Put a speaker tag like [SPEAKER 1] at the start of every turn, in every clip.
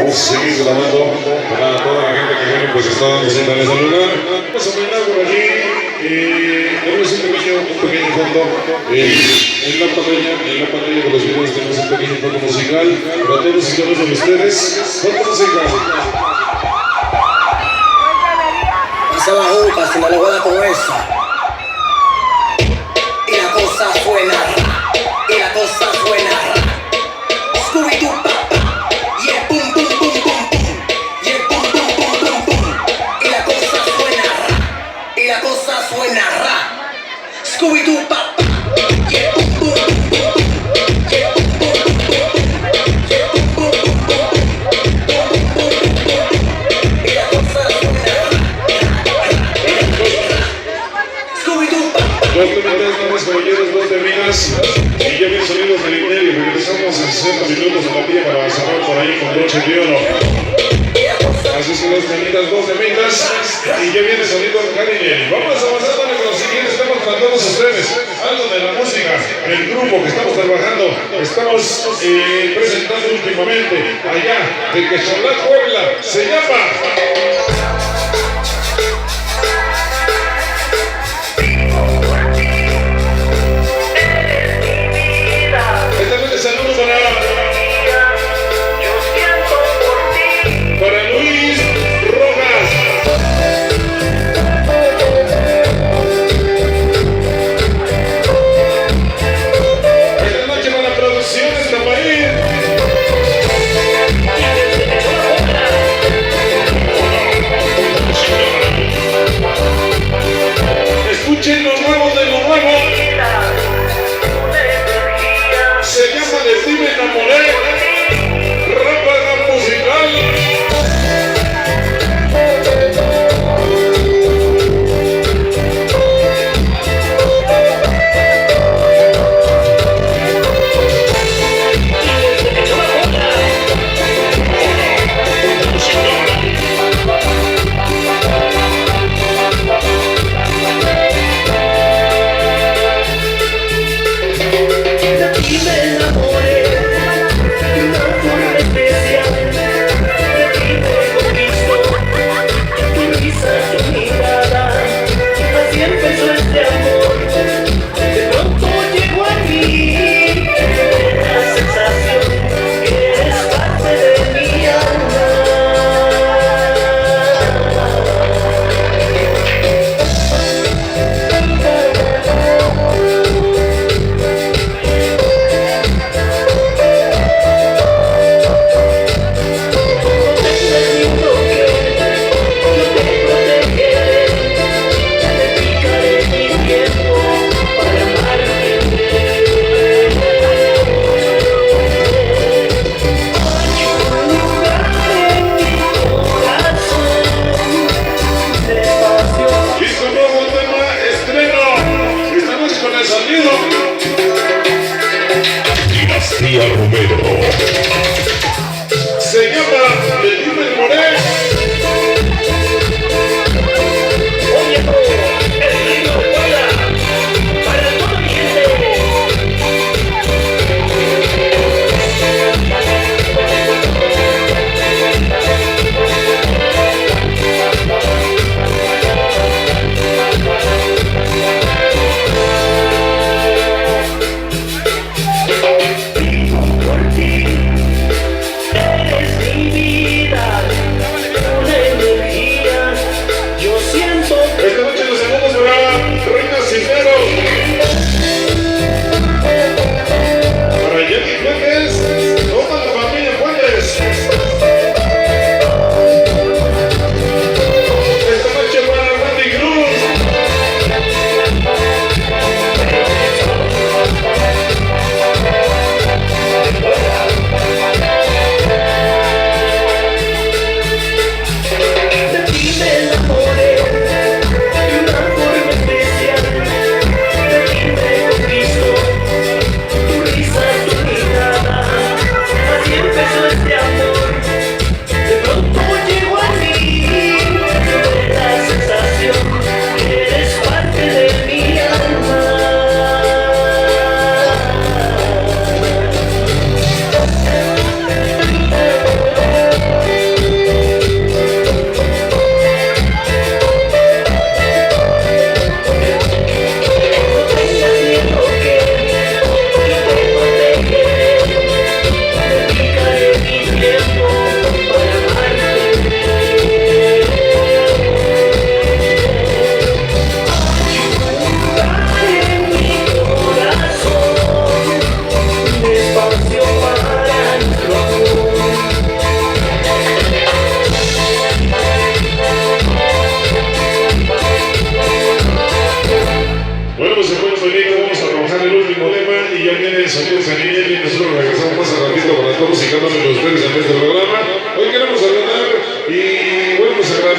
[SPEAKER 1] Vamos a seguir grabando para toda la gente que viene, pues está dando cita en ese lugar. Vamos a brindar por aquí. Tenemos un pequeño fondo en la pantalla de los videos tenemos un pequeño fondo musical para todos y todas de ustedes. Fondo musical.
[SPEAKER 2] Pasa la juca, si no le voy a dar con esa. Y la cosa suena, y la cosa suena. Scooby-Doo, papá, y el pum, pum, pum, pum, pum. Y el pum, pum, pum, pum, pum. Y la cosa suena, y la cosa suena. Scooby-Doo, papá, y el pum, pum, pum, pum, pum. Y el pum, pum, pum, pum, pum. Y el pum, pum, pum, pum, pum. Y la cosa suena. Scooby-Doo, papá.
[SPEAKER 1] Dos minutos, damas, caballeros, dos de minas. Y ya bien sonidos del Inter y regresamos en 60 minutos a la tía para cerrar por ahí con broche de oro. Así es que dos temitas, dos de minas. Y ya viene sonido del Carinelli. Vamos avanzando con los siguientes temas para todos ustedes. Algo de la música, el grupo que estamos trabajando, estamos presentando últimamente allá de Quecholá, Puebla. Se llama... Saludos para Luis Rojas. Esta noche para la producción de Tamarín. Escuchen lo nuevo de lo nuevo. Se llama Decime Enamorado.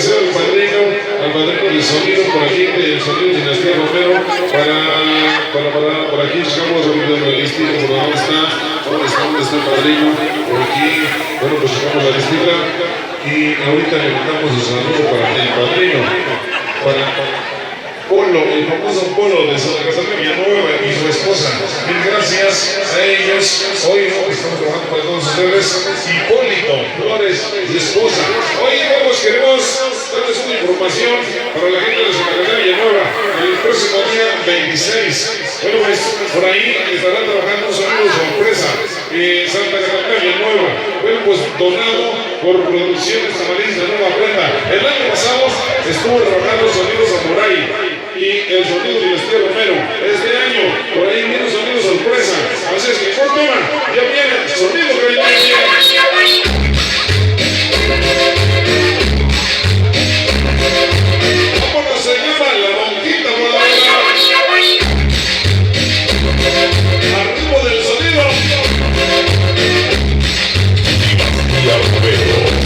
[SPEAKER 1] agradecer al padrino del sonido por aquí, del sonido de Dinastía Romero, por aquí checamos la listita, por dónde está el padrino, por aquí, bueno, pues checamos la listita y ahorita le mandamos el saludo para el padrino, para Polo, el famoso Polo de Santa Catarina Villanueva y su esposa. Mil gracias a ellos. Hoy estamos trabajando para todos ustedes. Hipólito Flores, su esposa. Hoy queremos darles una información para la gente de Santa Catarina Villanueva. El próximo día 26. Bueno, pues por ahí estarán trabajando un sonido sorpresa. Santa Catarina Villanueva. Bueno, pues donado por Producciones Tamariz de Nueva Prenda. El año pasado estuvo trabajando sonido Samurai y el sonido de Dinastía Romero. Este año, por ahí viene un sonido sorpresa. Así es que, por toma, ya viene el sonido que ¿cómo se llama? La Monjita Guadalajara. Arriba del sonido. Dinastía Romero.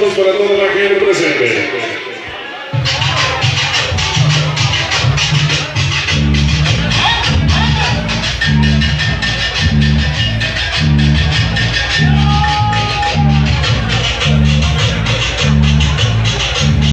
[SPEAKER 1] aplausos para toda la gente presente.